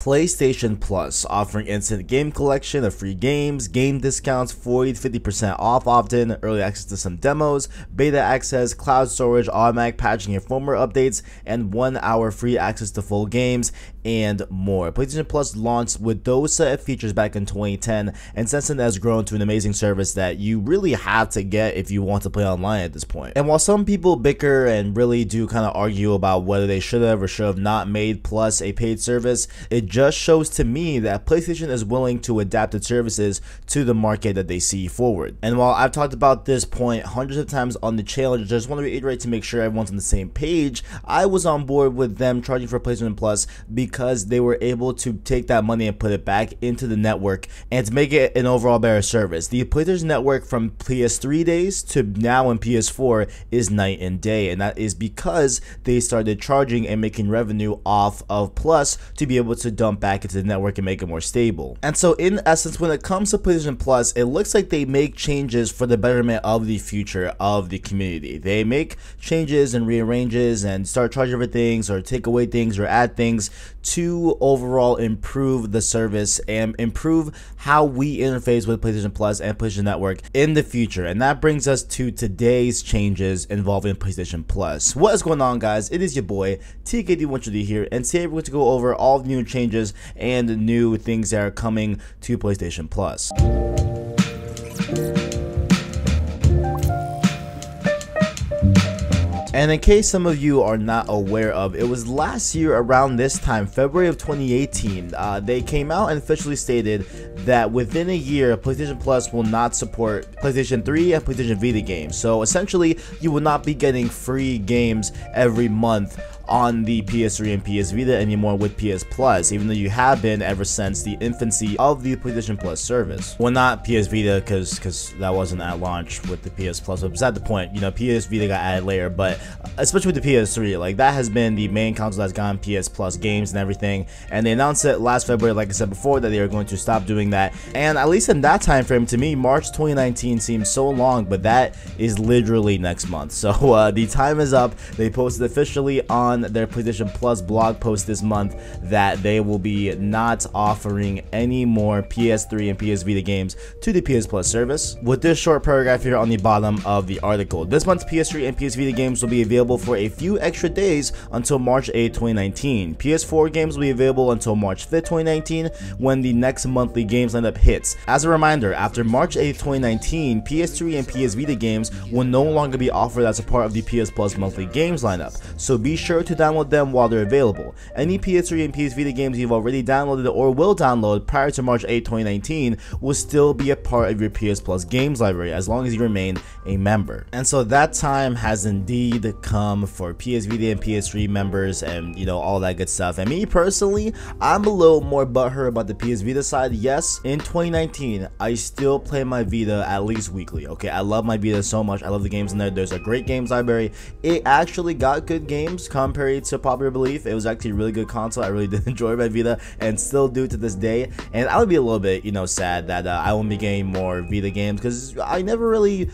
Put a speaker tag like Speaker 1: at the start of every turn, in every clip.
Speaker 1: PlayStation Plus, offering instant game collection of free games, game discounts, 40 to 50% off often, early access to some demos, beta access, cloud storage, automatic patching and firmware updates, and 1 hour free access to full games, and more. PlayStation Plus launched with those set of features back in 2010, and since then has grown to an amazing service that you really have to get if you want to play online at this point. And while some people bicker and really do kind of argue about whether they should have or should have not made Plus a paid service, it just shows to me that PlayStation is willing to adapt its services to the market that they see forward. And while I've talked about this point hundreds of times on the channel, I just want to reiterate to make sure everyone's on the same page. I was on board with them charging for PlayStation Plus because they were able to take that money and put it back into the network and to make it an overall better service. The PlayStation Network from PS3 days to now in PS4 is night and day, and that is because they started charging and making revenue off of Plus to be able to dump back into the network and make it more stable. And so in essence, when it comes to PlayStation Plus, it looks like they make changes for the betterment of the future of the community. They make changes and rearranges and start charging for things or take away things or add things to overall improve the service and improve how we interface with PlayStation Plus and PlayStation Network in the future. And that brings us to today's changes involving PlayStation Plus. What is going on, guys? It is your boy TKD1HD here, and today we're going to go over all the new changes and new things that are coming to PlayStation Plus. And in case some of you are not aware of, it was last year around this time, February of 2018, they came out and officially stated that within a year, PlayStation Plus will not support PlayStation 3 and PlayStation Vita games. So essentially, you will not be getting free games every month on the PS3 and PS Vita anymore with PS Plus, even though you have been ever since the infancy of the PlayStation Plus service. Well, not PS Vita, because that wasn't at launch with the PS Plus, but beside the point, you know, PS Vita got added later, but especially with the PS3, like that has been the main console that's gotten PS Plus games and everything, and they announced it last February, like I said before, that they are going to stop doing that. And at least in that time frame, to me, March 2019 seems so long, but that is literally next month. So the time is up. They posted officially on their PlayStation Plus blog post this month that they will be not offering any more PS3 and PS Vita games to the PS Plus service, with this short paragraph here on the bottom of the article. This month's PS3 and PS Vita games will be available for a few extra days until March 8, 2019. PS4 games will be available until March 5, 2019, when the next monthly games lineup hits. As a reminder, after March 8, 2019, PS3 and PS Vita games will no longer be offered as a part of the PS Plus monthly games lineup, so be sure to download them while they're available. Any PS3 and PS Vita games you've already downloaded or will download prior to March 8, 2019 will still be a part of your PS Plus games library as long as you remain a member. And so that time has indeed come for PS Vita and PS3 members, and you know, all that good stuff. And me personally, I'm a little more butthurt about the PS Vita side. Yes, in 2019 I still play my Vita at least weekly. Okay, I love my Vita so much. I love the games in there. There's a great games library. It actually got good games compared to popular belief. It was actually a really good console. I really did enjoy my Vita and still do to this day. And I would be a little bit, you know, sad that I won't be getting more Vita games, because I never really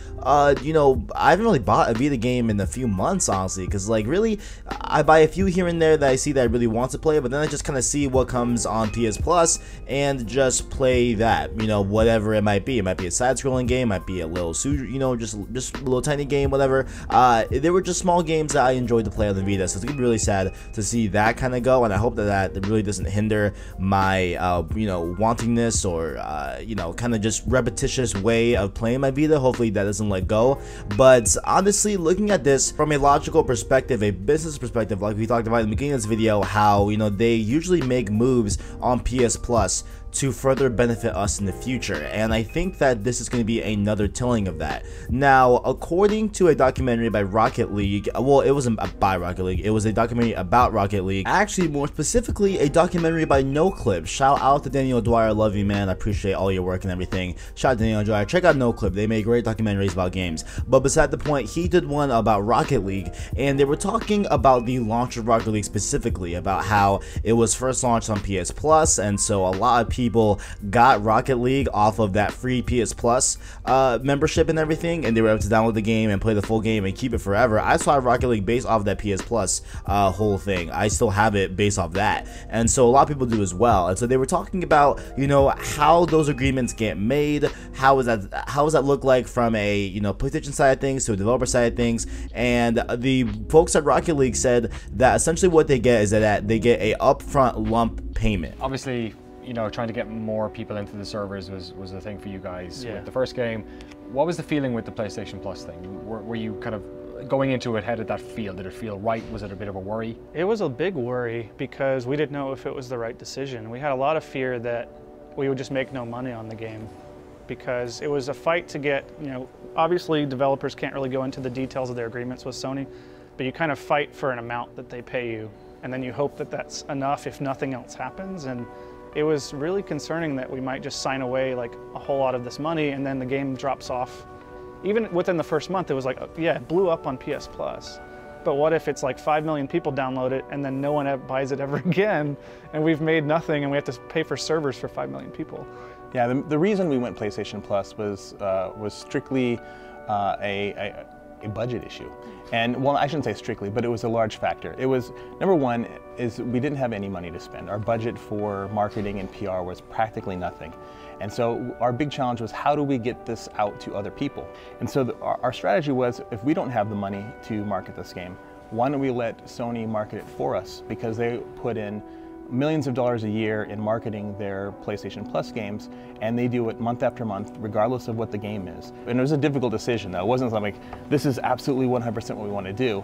Speaker 1: you know, I haven't really bought a Vita game in a few months, honestly, because like really I buy a few here and there that I see that I really want to play, but then I just kind of see what comes on PS Plus and just play that, you know, whatever it might be. It might be a side-scrolling game, might be a little, you know, just a little tiny game, whatever. There were just small games that I enjoyed to play on the Vita, so it's gonna be really sad to see that kind of go, and I hope that really doesn't hinder my you know, wantingness or you know, kind of just repetitious way of playing my Vita. Hopefully that doesn't let go. But honestly, looking at this from a logical perspective, a business perspective, like we talked about in the beginning of this video, how, you know, they usually make moves on PS Plus to further benefit us in the future, and I think that this is going to be another telling of that. Now, according to a documentary by Rocket League, well, it wasn't by Rocket League, it was a documentary about Rocket League, actually more specifically a documentary by NoClip. Shout out to Daniel Dwyer, love you, man, I appreciate all your work and everything. Shout out to Daniel Dwyer, check out NoClip, they make great documentaries about games. But beside the point, he did one about Rocket League, and they were talking about the launch of Rocket League specifically, about how it was first launched on PS Plus, and so a lot of people people got Rocket League off of that free PS Plus membership and everything, and they were able to download the game and play the full game and keep it forever. I still have Rocket League based off that PS Plus whole thing. I still have it based off that, and so a lot of people do as well. And so they were talking about, you know, how those agreements get made, how does that look like from a, you know, PlayStation side of things to a developer side of things. And the folks at Rocket League said that essentially what they get is that they get a upfront lump payment.
Speaker 2: Obviously, you know, trying to get more people into the servers was a thing for you guys with the first game. What was the feeling with the PlayStation Plus thing? Were you kind of going into it, how did that feel? Did it feel right? Was it a bit of a worry?
Speaker 3: It was a big worry because we didn't know if it was the right decision. We had a lot of fear that we would just make no money on the game because it was a fight to get, you know, obviously developers can't really go into the details of their agreements with Sony, but you kind of fight for an amount that they pay you, and then you hope that that's enough if nothing else happens. And it was really concerning that we might just sign away like a whole lot of this money and then the game drops off. Even within the first month, it was like, yeah, it blew up on PS Plus. But what if it's like 5 million people download it and then no one buys it ever again, and we've made nothing and we have to pay for servers for 5 million people?
Speaker 4: Yeah, the reason we went PlayStation Plus was strictly a budget issue. And, well, I shouldn't say strictly, but it was a large factor. It was, number one, is we didn't have any money to spend. Our budget for marketing and PR was practically nothing. And so our big challenge was, how do we get this out to other people? And so our strategy was, if we don't have the money to market this game, why don't we let Sony market it for us? Because they put in millions of dollars a year in marketing their PlayStation Plus games, and they do it month after month, regardless of what the game is. And it was a difficult decision, though. It wasn't like, this is absolutely 100% what we want to do.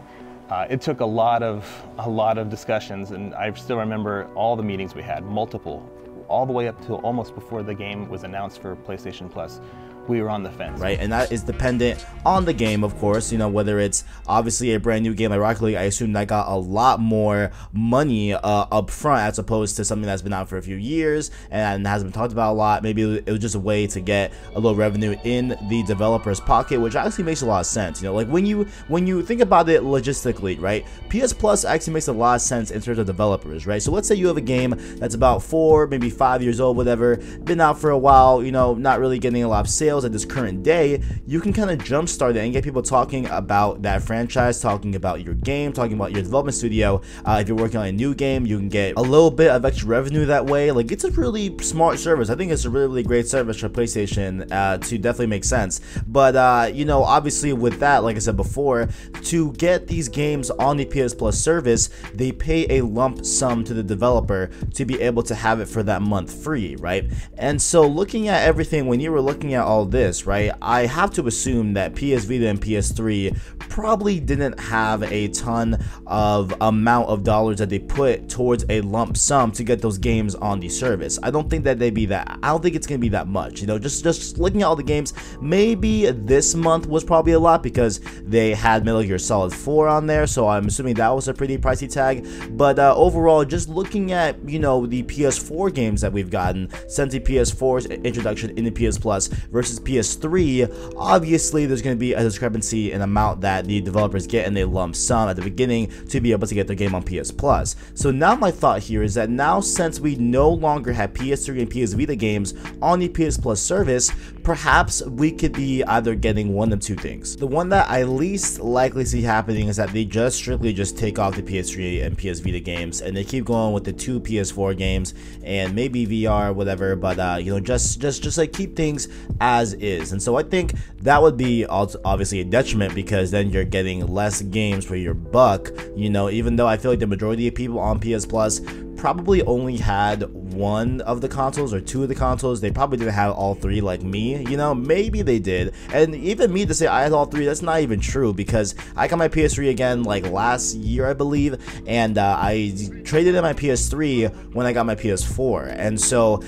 Speaker 4: It took a lot of discussions, and I still remember all the meetings we had, multiple, all the way up till almost before the game was announced for PlayStation Plus. We were on the fence.
Speaker 1: Right, and that is dependent on the game, of course. You know, whether it's obviously a brand new game like Rocket League, I assume that got a lot more money up front as opposed to something that's been out for a few years and hasn't been talked about a lot. Maybe it was just a way to get a little revenue in the developer's pocket, which actually makes a lot of sense. You know, like when you think about it logistically, right? PS Plus actually makes a lot of sense in terms of developers, right? So let's say you have a game that's about 4, maybe 5 years old, whatever, been out for a while, you know, not really getting a lot of sales at this current day. You can kind of jumpstart it and get people talking about that franchise, talking about your game, talking about your development studio. If you're working on a new game, you can get a little bit of extra revenue that way. Like, it's a really smart service. I think it's a really, really great service for PlayStation to definitely make sense. But you know, obviously with that, like I said before, to get these games on the PS Plus service, they pay a lump sum to the developer to be able to have it for that month free, right? And so looking at everything, when you were looking at all this, right, I have to assume that PS Vita and PS3 probably didn't have a ton of amount of dollars that they put towards a lump sum to get those games on the service. I don't think that they'd be that. I don't think it's gonna be that much. You know, just looking at all the games, maybe this month was probably a lot because they had Metal Gear Solid 4 on there, so I'm assuming that was a pretty pricey tag. But overall, just looking at, you know, the PS4 games that we've gotten since the PS4's introduction in the PS Plus versus PS3, obviously there's going to be a discrepancy in amount that the developers get in a lump sum at the beginning to be able to get their game on PS Plus. So now my thought here is that now, since we no longer have PS3 and PS Vita games on the PS Plus service, perhaps we could be either getting one of two things. The one that I least likely see happening is that they just strictly take off the PS3 and PS Vita games and they keep going with the 2 PS4 games and maybe VR, whatever, but you know, just like keep things as is. And so I think that would be obviously a detriment, because then you're getting less games for your buck, you know, even though I feel like the majority of people on PS Plus probably only had one of the consoles or 2 of the consoles. They probably didn't have all 3 like me, you know, maybe they did. And even me to say I had all 3, that's not even true, because I got my PS3 again like last year, I believe, and I traded in my PS3 when I got my PS4. And so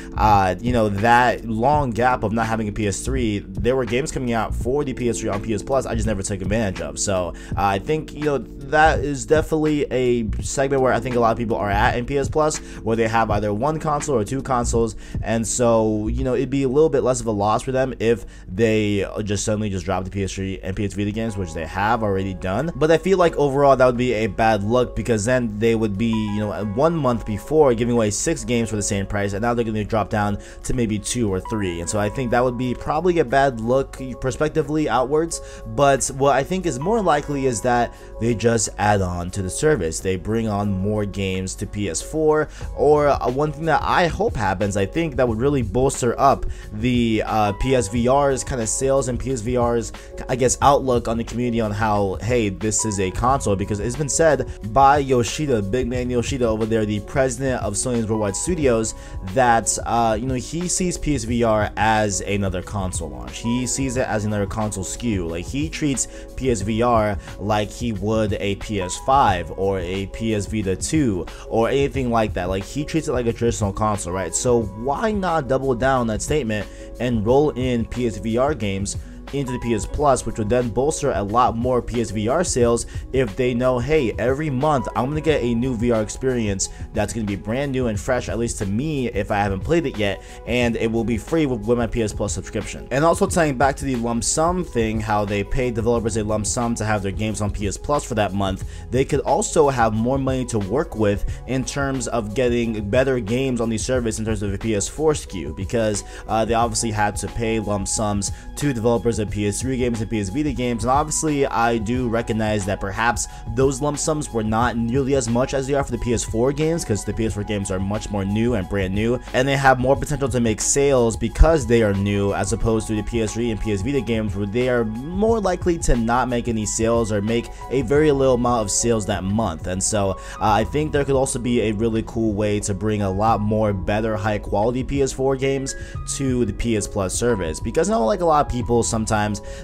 Speaker 1: you know, that long gap of not having a PS3, there were games coming out for the PS3 on PS Plus I just never took advantage of. So I think, you know, that is definitely a segment where I think a lot of people are at in PS Plus. Plus, where they have either one console or two consoles, and so, you know, it'd be a little bit less of a loss for them if they just suddenly just drop the PS3 and PS Vita games, which they have already done. But I feel like overall that would be a bad look, because then they would be, you know, 1 month before giving away 6 games for the same price, and now they're going to drop down to maybe 2 or 3, and so I think that would be probably a bad look prospectively outwards. But what I think is more likely is that they just add on to the service. They bring on more games to PS4, or one thing that I hope happens, I think that would really bolster up the PSVR's kind of sales and PSVR's, I guess, outlook on the community on how, hey, this is a console, because it's been said by Yoshida, big man Yoshida over there, the president of Sony's Worldwide Studios, that you know, he sees PSVR as another console launch. He sees it as another console SKU. Like, he treats PSVR like he would a PS5 or a PS Vita 2 or anything like that. Like, he treats it like a traditional console, right? So why not double down on that statement and roll in PSVR games into the PS Plus, which would then bolster a lot more PSVR sales if they know, hey, every month I'm going to get a new VR experience that's going to be brand new and fresh, at least to me, if I haven't played it yet, and it will be free with my PS Plus subscription. And also tying back to the lump sum thing, how they pay developers a lump sum to have their games on PS Plus for that month, they could also have more money to work with in terms of getting better games on the service in terms of a PS4 SKU, because they obviously had to pay lump sums to developers of PS3 games and PS Vita games, and obviously I do recognize that perhaps those lump sums were not nearly as much as they are for the PS4 games, because the PS4 games are much more new and brand new, and they have more potential to make sales because they are new, as opposed to the PS3 and PS Vita games, where they are more likely to not make any sales or make a very little amount of sales that month. And so I think there could also be a really cool way to bring a lot more better high quality PS4 games to the PS Plus service, because I know, like, a lot of people sometimes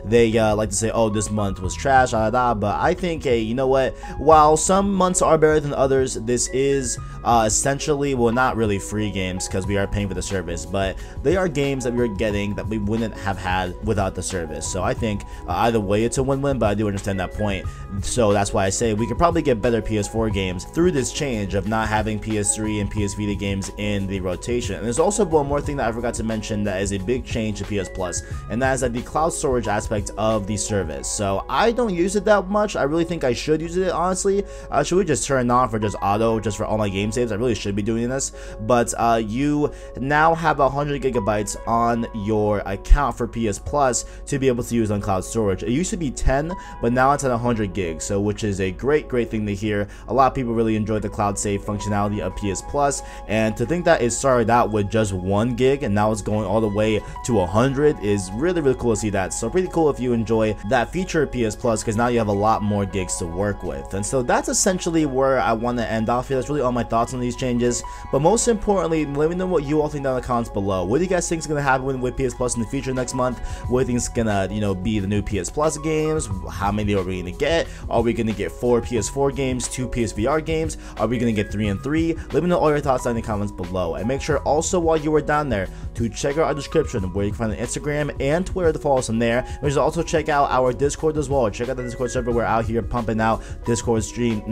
Speaker 1: they like to say, oh, this month was trash, but I think, hey, you know what, while some months are better than others, this is essentially, well, not really free games, because we are paying for the service, but they are games that we're getting that we wouldn't have had without the service. So I think either way it's a win-win, but I do understand that point. So that's why I say we could probably get better PS4 games through this change of not having PS3 and PS Vita games in the rotation. And there's also one more thing that I forgot to mention that is a big change to PS Plus, and that is that the cloud storage aspect of the service. So I don't use it that much. I really think I should use it, honestly. Should we just turn it on for just auto, just for all my game saves? I really should be doing this, but you now have 100 gigabytes on your account for PS Plus to be able to use on cloud storage. It used to be 10, but now it's at 100 gigs, so which is a great thing to hear. A lot of people really enjoy the cloud save functionality of PS Plus, and to think that it started out with just 1 gig and now it's going all the way to 100 is really cool to see that. So pretty cool if you enjoy that feature of PS Plus, because now you have a lot more gigs to work with. And so that's essentially where I want to end off here. That's really all my thoughts on these changes, but most importantly, let me know what you all think down in the comments below. What do you guys think is going to happen with PS Plus in the future next month? What do you think is gonna, you know, be the new PS Plus games? How many are we going to get? Are we going to get 4 PS4 games, 2 PSVR games? Are we going to get 3 and 3? Let me know all your thoughts down in the comments below, and make sure also while you are down there to check out our description where you can find an Instagram and Twitter to follow us on there. Make sure to also check out our Discord as well. Check out the Discord server. We're out here pumping out Discord streams.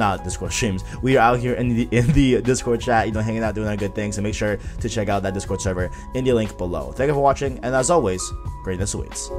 Speaker 1: We are out here in the Discord chat, you know, hanging out, doing our good things. So make sure to check out that Discord server in the link below. Thank you for watching, and as always, greatness awaits.